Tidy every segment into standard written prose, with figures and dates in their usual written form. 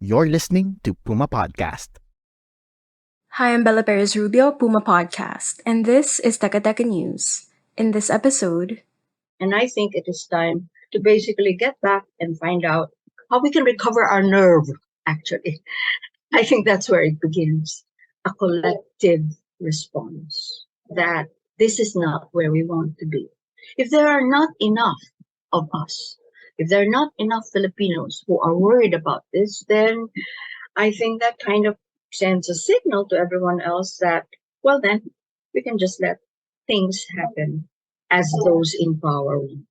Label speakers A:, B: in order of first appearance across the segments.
A: You're listening to Puma Podcast.
B: Hi, I'm Bella Perez Rubio, Puma Podcast, and this is Teka Teka News. In this episode,
C: And I think it is time to basically get back and find out how we can recover our nerve, actually. I think that's where it begins. A collective response that this is not where we want to be. If there are not enough of us, if there are not enough Filipinos who are worried about this, then I think that kind of sends a signal to everyone else that, well, then we can just let things happen as those in power want.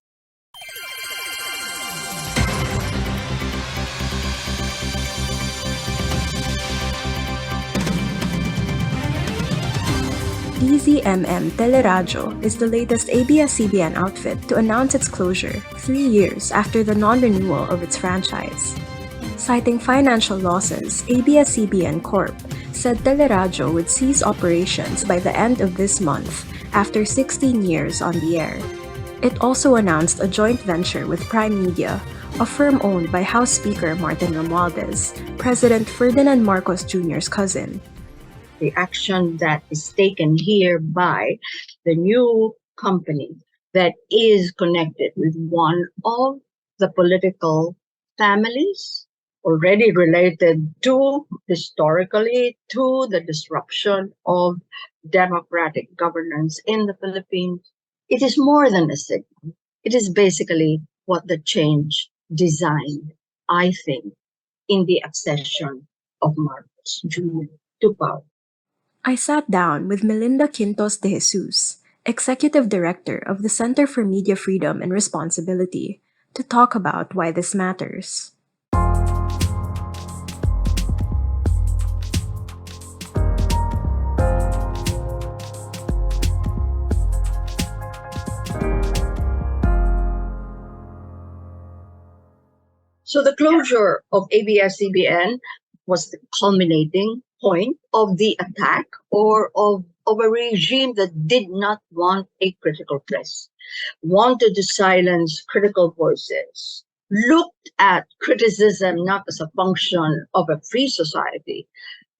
B: DZMM Teleradyo is the latest ABS-CBN outfit to announce its closure 3 years after the non-renewal of its franchise. Citing financial losses, ABS-CBN Corp. said Teleradyo would cease operations by the end of this month after 16 years on the air. It also announced a joint venture with Prime Media, a firm owned by House Speaker Martin Romualdez, President Ferdinand Marcos Jr.'s cousin.
C: The action that is taken here by the new company that is connected with one of the political families already related to, historically, to the disruption of democratic governance in the Philippines. It is more than a signal. It is basically what the change designed, I think, in the accession of Marcos Jr. to power.
B: I sat down with Melinda De Jesus, Executive Director of the Center for Media Freedom and Responsibility, to talk about why this matters.
C: So the closure of ABS-CBN was the culminating point of the attack or of a regime that did not want a critical press, wanted to silence critical voices, looked at criticism not as a function of a free society,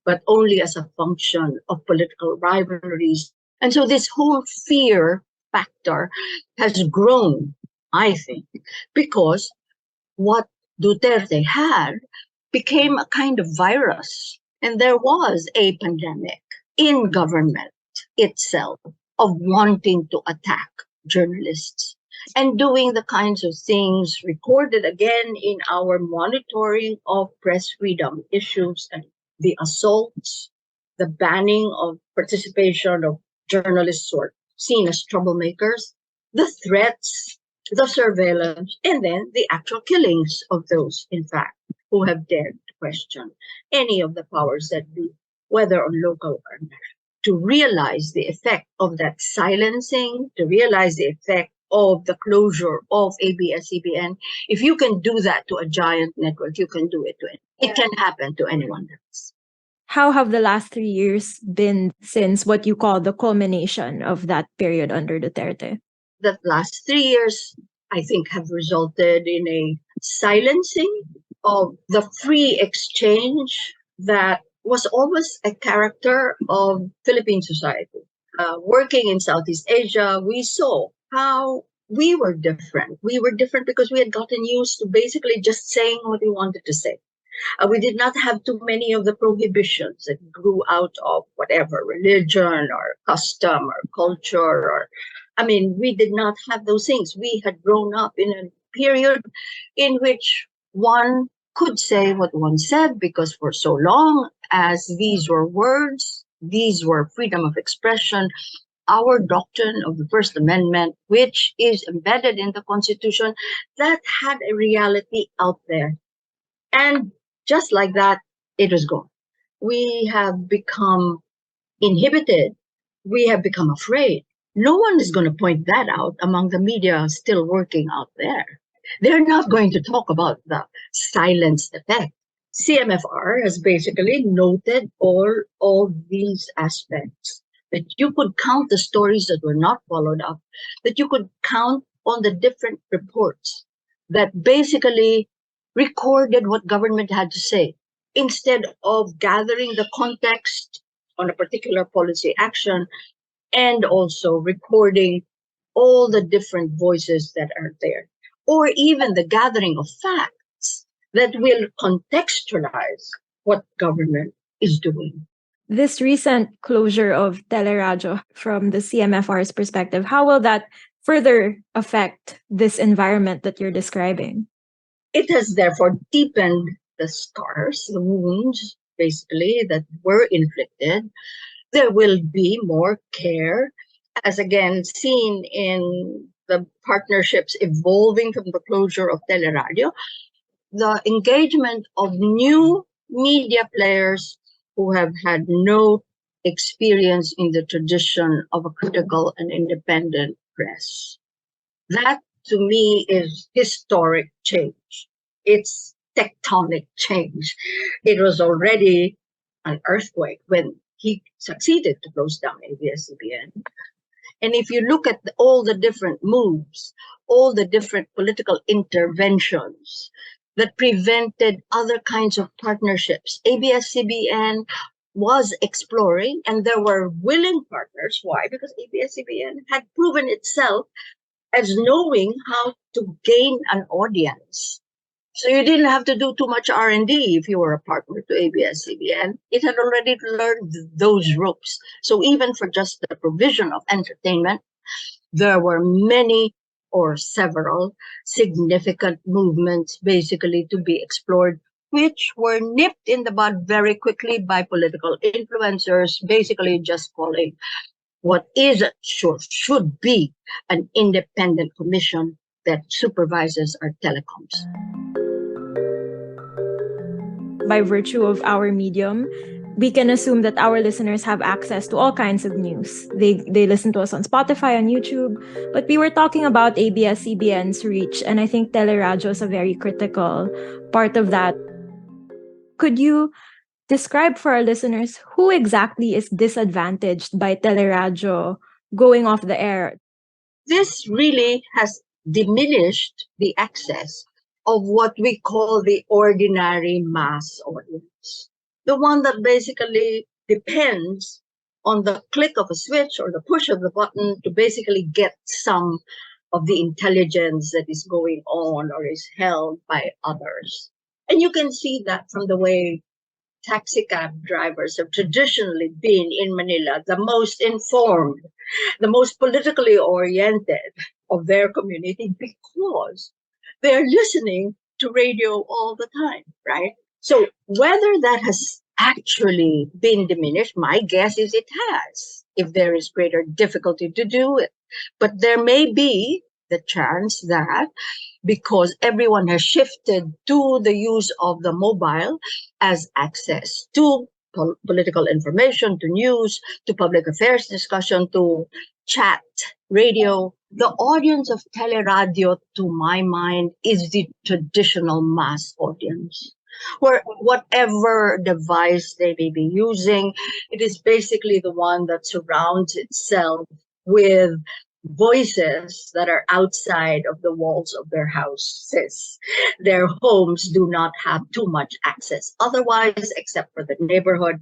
C: but only as a function of political rivalries. And so this whole fear factor has grown, I think, because what Duterte had became a kind of virus. And there was a pandemic in government itself of wanting to attack journalists and doing the kinds of things recorded again in our monitoring of press freedom issues and the assaults, the banning of participation of journalists who are seen as troublemakers, the threats, the surveillance, and then the actual killings of those, in fact, who have dared to question any of the powers that be, whether on local or national. To realize the effect of that silencing, to realize the effect of the closure of ABS-CBN, if you can do that to a giant network, you can do it to it. It can happen to anyone else.
B: How have the last 3 years been since what you call the culmination of that period under Duterte?
C: The last 3 years, I think, have resulted in a silencing of the free exchange that was always a character of Philippine society. Working in Southeast Asia, we saw how we were different. We were different because we had gotten used to basically just saying what we wanted to say. We did not have too many of the prohibitions that grew out of whatever religion or custom or culture we did not have those things. We had grown up in a period in which one could say what one said because for so long as these were words, these were freedom of expression, our doctrine of the First Amendment, which is embedded in the Constitution, that had a reality out there. And just like that, it was gone. We have become inhibited. We have become afraid. No one is going to point that out among the media still working out there. They're not going to talk about the silence effect. CMFR has basically noted all these aspects, that you could count the stories that were not followed up, that you could count on the different reports that basically recorded what government had to say. instead of gathering the context on a particular policy action and also recording all the different voices that are there, or even the gathering of facts that will contextualize what government is doing.
B: This recent closure of Teleradyo from the CMFR's perspective, how will that further affect this environment that you're describing?
C: It has therefore deepened the scars, the wounds, basically, that were inflicted. There will be more care, as again seen in the partnerships evolving from the closure of Teleradio, the engagement of new media players who have had no experience in the tradition of a critical and independent press. That to me is historic change. It's tectonic change. It was already an earthquake when he succeeded to close down ABS-CBN. And if you look at all the different moves, all the different political interventions that prevented other kinds of partnerships, ABS-CBN was exploring, and there were willing partners. Why? Because ABS-CBN had proven itself as knowing how to gain an audience. So you didn't have to do too much R&D if you were a partner to ABS-CBN. It had already learned those ropes. So even for just the provision of entertainment, there were many or several significant movements basically to be explored, which were nipped in the bud very quickly by political influencers, basically just calling what is should be an independent commission that supervises our telecoms.
B: By virtue of our medium, we can assume that our listeners have access to all kinds of news. They listen to us on Spotify, on YouTube, but we were talking about ABS-CBN's reach, and I think Teleradyo is a very critical part of that. Could you describe for our listeners who exactly is disadvantaged by Teleradyo going off the air?
C: This really has diminished the access of what we call the ordinary mass audience. The one that basically depends on the click of a switch or the push of the button to basically get some of the intelligence that is going on or is held by others. And you can see that from the way taxi cab drivers have traditionally been in Manila, the most informed, the most politically oriented of their community, because they're listening to radio all the time, right? So whether that has actually been diminished, my guess is it has, if there is greater difficulty to do it. But there may be the chance that because everyone has shifted to the use of the mobile as access to political information, to news, to public affairs discussion, to chat, radio. The audience of Teleradyo, to my mind, is the traditional mass audience, where whatever device they may be using, it is basically the one that surrounds itself with voices that are outside of the walls of their houses. Their homes do not have too much access otherwise, except for the neighborhood,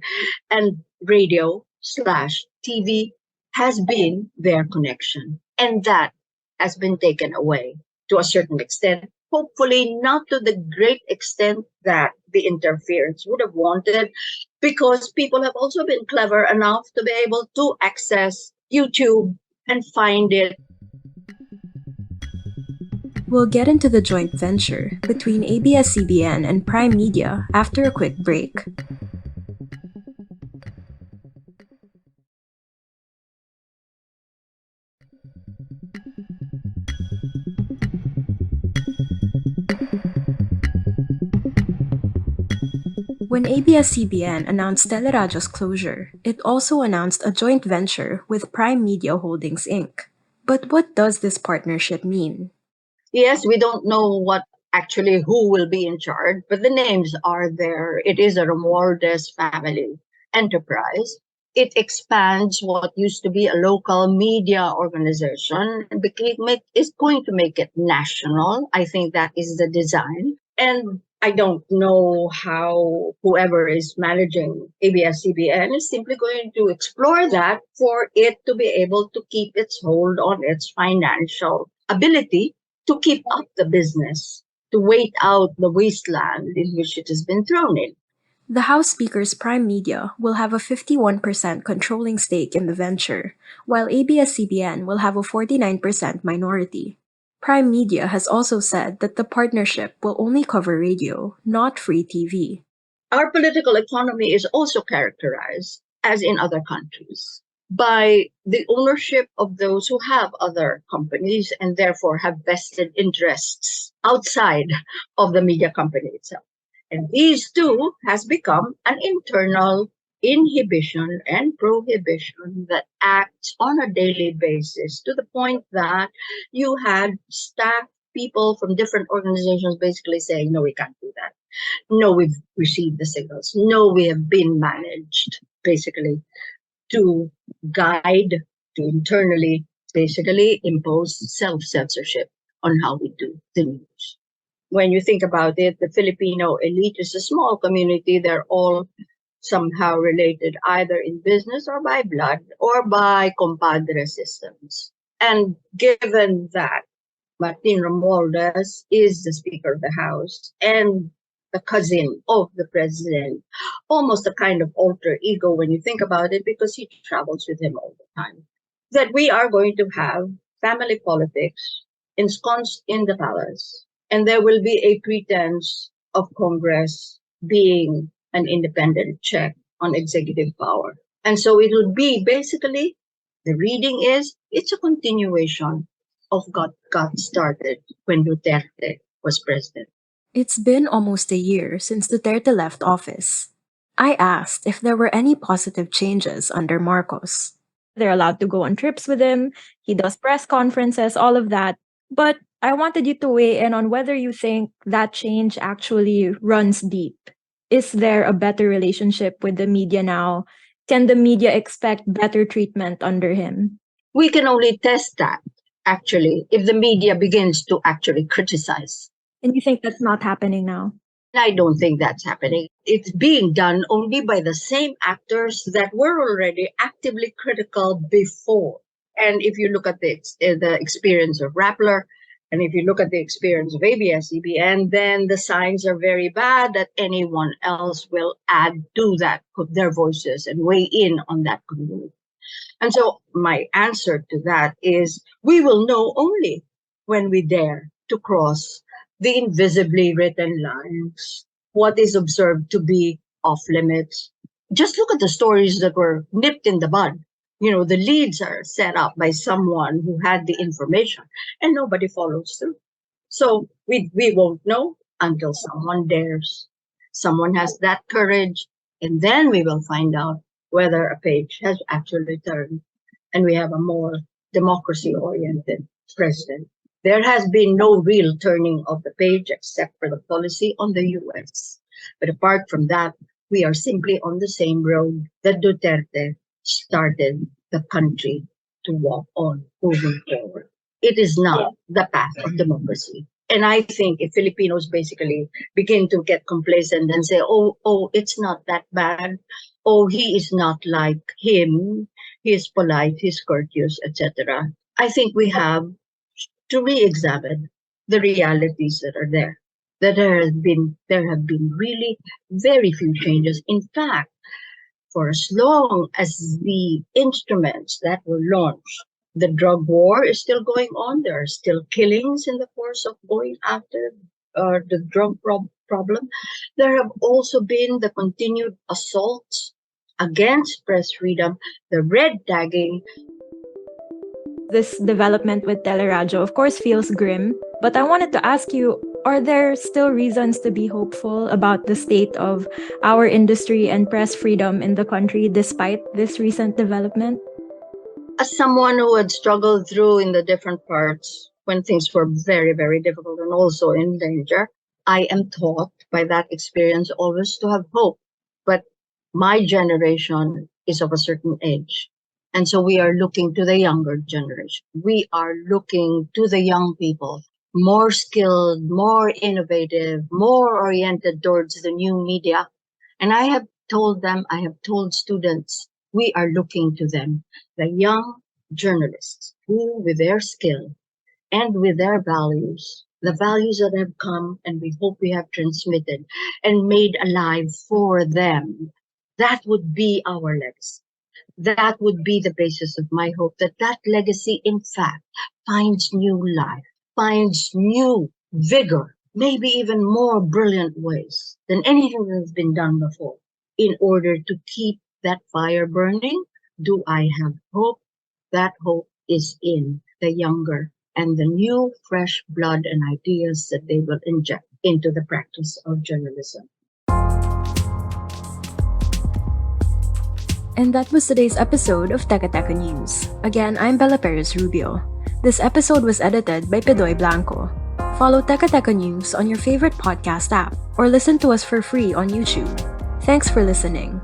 C: and radio/TV has been their connection. And that has been taken away to a certain extent. Hopefully not to the great extent that the interference would have wanted, because people have also been clever enough to be able to access YouTube and find it.
B: We'll get into the joint venture between ABS-CBN and Prime Media after a quick break. When ABS-CBN announced Teleradyo's closure, it also announced a joint venture with Prime Media Holdings Inc. But what does this partnership mean?
C: Yes, we don't know what actually who will be in charge, but the names are there. It is a Romualdez family enterprise. It expands what used to be a local media organization and is going to make it national. I think that is the design. And I don't know how whoever is managing ABS-CBN is simply going to explore that for it to be able to keep its hold on its financial ability to keep up the business, to wait out the wasteland in which it has been thrown in.
B: The House Speaker's Prime Media will have a 51% controlling stake in the venture, while ABS-CBN will have a 49% minority. Prime Media has also said that the partnership will only cover radio, not free TV.
C: Our political economy is also characterized, as in other countries, by the ownership of those who have other companies and therefore have vested interests outside of the media company itself. And these two has become an internal inhibition and prohibition that acts on a daily basis to the point that you had staff people from different organizations basically saying, no, we can't do that. No, we've received the signals. No, we have been managed basically to guide, to internally basically impose self-censorship on how we do the news. When you think about it, the Filipino elite is a small community. They're all somehow related either in business or by blood or by compadre systems. And given that Martin Romualdez is the Speaker of the House and the cousin of the president, almost a kind of alter ego when you think about it, because he travels with him all the time. That we are going to have family politics ensconced in the palace, and there will be a pretense of Congress being an independent check on executive power. And so it would be basically, the reading is, it's a continuation of what got started when Duterte was president.
B: It's been almost a year since Duterte left office. I asked if there were any positive changes under Marcos. They're allowed to go on trips with him, he does press conferences, all of that. But I wanted you to weigh in on whether you think that change actually runs deep. Is there a better relationship with the media now? Can the media expect better treatment under him?
C: We can only test that, actually, if the media begins to actually criticize.
B: And you think that's not happening now?
C: I don't think that's happening. It's being done only by the same actors that were already actively critical before. And if you look at the experience of Rappler, and if you look at the experience of ABS-CBN, then the signs are very bad that anyone else will add to that, put their voices and weigh in on that community. And so my answer to that is we will know only when we dare to cross the invisibly written lines, what is observed to be off limits. Just look at the stories that were nipped in the bud. You know, the leads are set up by someone who had the information and nobody follows through. So we won't know until someone dares. Someone has that courage, and then we will find out whether a page has actually turned and we have a more democracy-oriented president. There has been no real turning of the page except for the policy on the US. But apart from that, we are simply on the same road that Duterte started the country to walk on moving forward. It is not the path of democracy. And I think if Filipinos basically begin to get complacent and say, oh, it's not that bad. Oh, he is not like him. He is polite, he's courteous, etc. I think we have to re-examine the realities that are there. That there have been really very few changes. In fact, for as long as the instruments that were launched, the drug war is still going on. There are still killings in the course of going after the drug problem. There have also been the continued assaults against press freedom, the red tagging.
B: This development with Teleradyo, of course, feels grim. But I wanted to ask you, are there still reasons to be hopeful about the state of our industry and press freedom in the country despite this recent development?
C: As someone who had struggled through in the different parts when things were very, very difficult and also in danger, I am taught by that experience always to have hope. But my generation is of a certain age. And so we are looking to the younger generation. We are looking to the young people more skilled, more innovative, more oriented towards the new media. And I have told students, we are looking to them, the young journalists who, with their skill and with their values, the values that have come and we hope we have transmitted and made alive for them, that would be our legacy. That would be the basis of my hope, that that legacy, in fact, finds new life, finds new vigor, maybe even more brilliant ways than anything that has been done before. In order to keep that fire burning, do I have hope? That hope is in the younger and the new fresh blood and ideas that they will inject into the practice of journalism.
B: And that was today's episode of Teka Teka News. Again, I'm Bella Perez Rubio. This episode was edited by Pedoy Blanco. Follow Teka Teka News on your favorite podcast app or listen to us for free on YouTube. Thanks for listening.